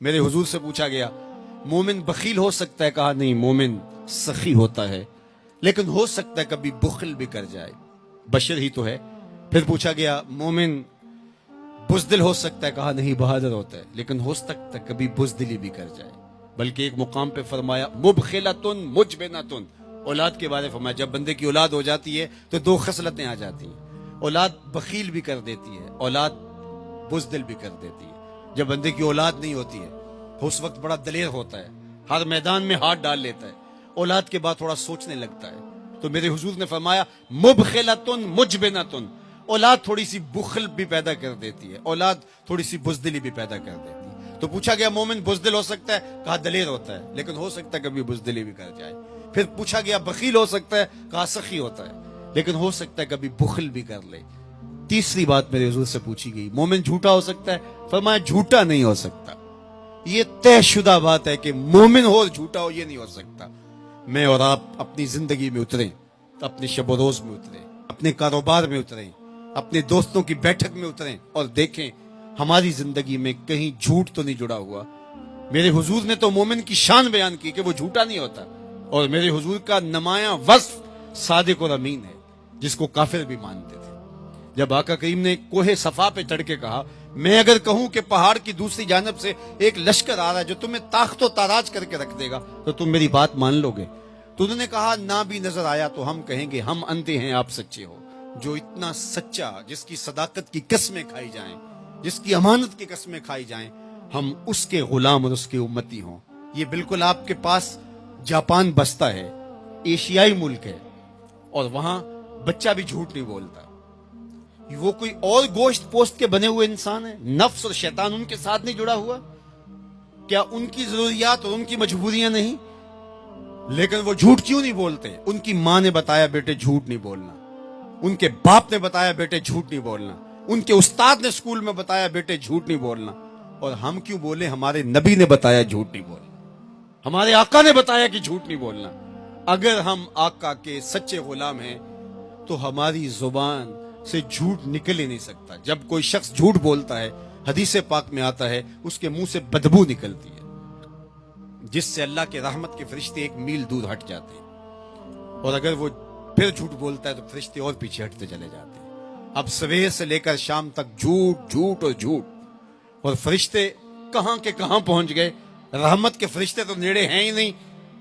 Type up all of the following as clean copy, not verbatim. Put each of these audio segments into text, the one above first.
میرے حضور سے پوچھا گیا مومن بخیل ہو سکتا ہے؟ کہا نہیں، مومن سخی ہوتا ہے، لیکن ہو سکتا ہے کبھی بخل بھی کر جائے، بشر ہی تو ہے۔ پھر پوچھا گیا مومن بزدل ہو سکتا ہے؟ کہا نہیں، بہادر ہوتا ہے، لیکن ہو سکتا ہے کبھی بزدلی بھی کر جائے۔ بلکہ ایک مقام پہ فرمایا مبخلتن مجبنتن، اولاد کے بارے فرمایا جب بندے کی اولاد ہو جاتی ہے تو دو خصلتیں آ جاتی ہیں، اولاد بخیل بھی کر دیتی ہے، اولاد بزدل بھی کر دیتی ہے۔ جب بندے کی اولاد نہیں ہوتی ہے اس وقت بڑا دلیر ہوتا ہے، ہر میدان میں ہاتھ ڈال لیتا ہے، اولاد کے بعد تھوڑا سوچنے لگتا ہے۔ تو میرے حضور نے فرمایا مبخلتن مجبنتن، اولاد تھوڑی سی بخل بھی پیدا کر دیتی ہے، اولاد تھوڑی سی بزدلی بھی پیدا کر دیتی ہے۔ تو پوچھا گیا مومن بزدل ہو سکتا ہے؟ کہا دلیر ہوتا ہے، لیکن ہو سکتا ہے کبھی بزدلی بھی کر جائے۔ پھر پوچھا گیا بخیل ہو سکتا ہے؟ کہا سخی ہوتا ہے، لیکن ہو سکتا ہے کبھی بخل بھی کر لے۔ تیسری بات میرے حضور سے پوچھی گئی مومن جھوٹا ہو سکتا ہے؟ فرمایا جھوٹا نہیں ہو سکتا، یہ طے شدہ بات ہے کہ مومن ہو اور جھوٹا ہو یہ نہیں ہو سکتا۔ میں اور آپ اپنی زندگی میں اتریں، اپنے شب و روز میں اتریں، اپنے کاروبار میں اتریں، اپنے دوستوں کی بیٹھک میں اتریں اور دیکھیں ہماری زندگی میں کہیں جھوٹ تو نہیں جڑا ہوا۔ میرے حضور نے تو مومن کی شان بیان کی کہ وہ جھوٹا نہیں ہوتا، اور میرے حضور کا نمایاں وصف صادق اور امین ہے، جس کو کافر بھی مانتے تھے۔ جب آقا کریم نے کوہ صفا پہ چڑھ کے کہا میں اگر کہوں کہ پہاڑ کی دوسری جانب سے ایک لشکر آ رہا ہے جو تمہیں تاخت و تاراج کر کے رکھ دے گا تو تم میری بات مان لو گے؟ تو انہوں نے کہا نہ بھی نظر آیا تو ہم کہیں گے ہم اندھے ہیں، آپ سچے ہو۔ جو اتنا سچا، جس کی صداقت کی قسمیں کھائی جائیں، جس کی امانت کی قسمیں کھائی جائیں، ہم اس کے غلام اور اس کے امتی ہوں۔ یہ بالکل آپ کے پاس جاپان بستا ہے، ایشیائی ملک ہے، اور وہاں بچہ بھی جھوٹ نہیں بولتا۔ وہ کوئی اور گوشت پوست کے بنے ہوئے انسان ہیں، نفس اور شیطان ان کے ساتھ نہیں جڑا ہوا؟ کیا ان کی ضروریات اور ان کی مجبوریاں نہیں؟ لیکن وہ جھوٹ کیوں نہیں بولتے؟ ان کی ماں نے بتایا بیٹے جھوٹ نہیں بولنا، ان کے باپ نے بتایا بیٹے جھوٹ نہیں بولنا، ان کے استاد نے اسکول میں بتایا بیٹے جھوٹ نہیں بولنا۔ اور ہم کیوں بولیں؟ ہمارے نبی نے بتایا جھوٹ نہیں بولنا، ہمارے آقا نے بتایا کہ جھوٹ نہیں بولنا۔ اگر ہم آقا کے سچے غلام ہیں تو ہماری زبان سے جھوٹ نکل ہی نہیں سکتا۔ جب کوئی شخص جھوٹ بولتا ہے حدیث پاک میں آتا ہے اس کے منہ سے بدبو نکلتی ہے، جس سے اللہ کے رحمت کے فرشتے ایک میل دور ہٹ جاتے ہیں، اور اگر وہ پھر جھوٹ بولتا ہے تو فرشتے اور پیچھے ہٹتے چلے جاتے ہیں۔ اب سویر سے لے کر شام تک جھوٹ جھوٹ اور جھوٹ، اور فرشتے کہاں کے کہاں پہنچ گئے۔ رحمت کے فرشتے تو نیڑے ہیں ہی نہیں،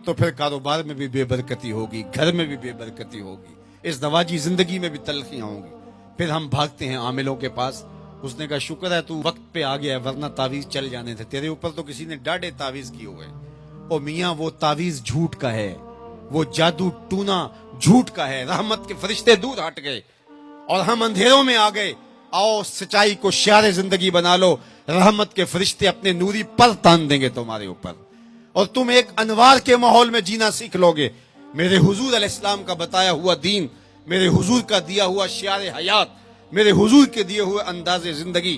تو پھر کاروبار میں بھی بے برکتی ہوگی، گھر میں بھی بے برکتی ہوگی، اس دواجی زندگی میں بھی تلخیاں ہوں گی۔ پھر ہم بھاگتے ہیں عاملوں کے پاس، اس نے کہا شکر ہے تو وقت پہ آ گیا ہے ورنہ تعویذ چل جانے تھے، تیرے اوپر تو کسی نے ڈاڑے تعویذ کی ہوئے۔ اور میاں وہ تعویذ جھوٹ کا ہے، وہ جادو ٹونا جھوٹ کا ہے، رحمت کے فرشتے دور ہٹ گئے اور ہم اندھیروں میں آ گئے۔ آؤ سچائی کو شعار زندگی بنا لو، رحمت کے فرشتے اپنے نوری پر تان دیں گے تمہارے اوپر، اور تم ایک انوار کے ماحول میں جینا سیکھ لو گے۔ میرے حضور علیہ السلام کا بتایا ہوا دین، میرے حضور کا دیا ہوا شعار حیات، میرے حضور کے دیے ہوئے انداز زندگی،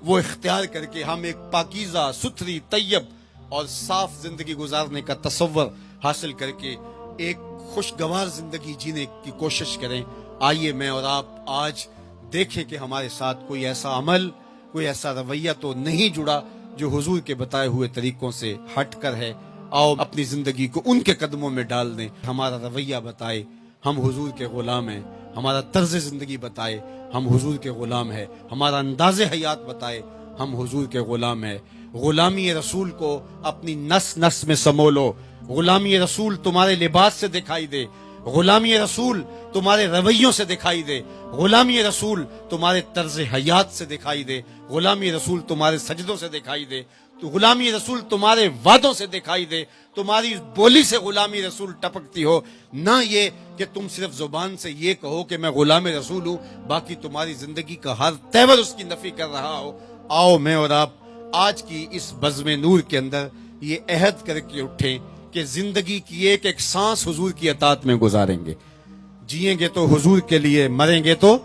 وہ اختیار کر کے ہم ایک پاکیزہ ستھری طیب اور صاف زندگی گزارنے کا تصور حاصل کر کے ایک خوشگوار زندگی جینے کی کوشش کریں۔ آئیے میں اور آپ آج دیکھیں کہ ہمارے ساتھ کوئی ایسا عمل، کوئی ایسا رویہ تو نہیں جڑا جو حضور کے بتائے ہوئے طریقوں سے ہٹ کر ہے۔ آؤ اپنی زندگی کو ان کے قدموں میں ڈال دیں، ہمارا رویہ بتائے ہم حضور کے غلام ہیں، ہمارا طرز زندگی بتائے ہم حضور کے غلام ہیں، ہمارا انداز حیات بتائے ہم حضور کے غلام ہیں۔ غلامی رسول کو اپنی نس نس میں سمو لو، غلامی رسول تمہارے لباس سے دکھائی دے، غلامی رسول تمہارے رویوں سے دکھائی دے، غلامی رسول تمہارے طرز حیات سے دکھائی دے، غلامی رسول تمہارے سجدوں سے دکھائی دے، تو غلامی رسول تمہارے وعدوں سے دکھائی دے، تمہاری بولی سے غلامی رسول ٹپکتی ہو، نہ یہ کہ تم صرف زبان سے یہ کہو کہ میں غلام رسول ہوں، باقی تمہاری زندگی کا ہر تیور اس کی نفی کر رہا ہو۔ آؤ میں اور آپ آج کی اس بزم نور کے اندر یہ عہد کر کے اٹھیں کہ زندگی کی ایک ایک سانس حضور کی اطاعت میں گزاریں گے، جئیں گے تو حضور کے لیے، مریں گے تو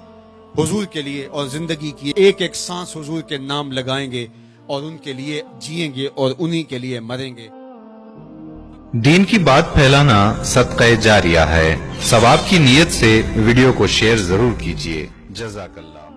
حضور کے لیے، اور زندگی کی ایک ایک سانس حضور کے نام لگائیں گے اور ان کے لیے جئیں گے اور انہی کے لیے مریں گے۔ دین کی بات پھیلانا صدقہ جاریہ ہے، ثواب کی نیت سے ویڈیو کو شیئر ضرور کیجیے۔ جزاک اللہ۔